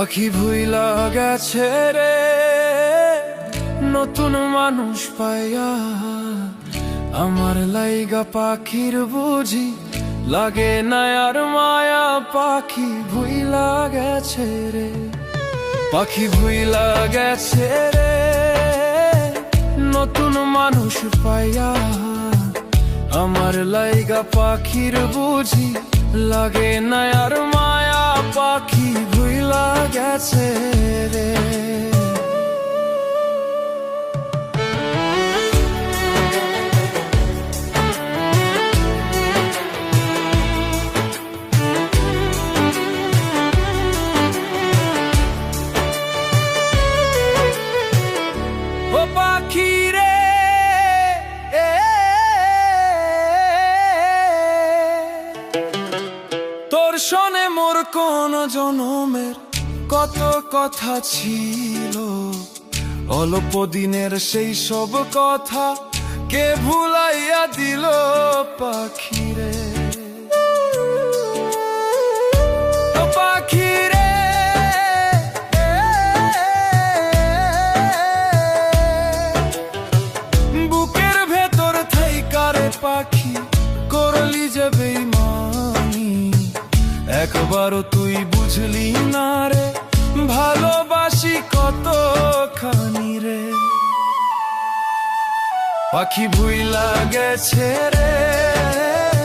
পাখি ভুইলা গেছে রে নতুন মানুষ পাইয়া। আমার লাইগা পাখির বুঝি লাগে না আর মায়া। পাখি ভুইলা গেছে রে, পাখি ভুইলা গেছে রে নতুন মানুষ পাইয়া। আমার লাইগা পাখির বুঝি লাগে না আর মায়া। পাখি ভুইলা গেছে রে। ও পাখি রে তোর শোনে মোর কোন জনমের কত কথা ছিল। অল্প দিনের সেই সব কথা কে ভুলাইয়া দিল। পাখি রে ও পাখি রে বুকের ভেতর থাইকা রে পাখি করলি যে বেইমানি। একবারও তুই বুঝলি না রে ভালোবাসি কতখানি রে। পাখি ভুইলা গেছে রে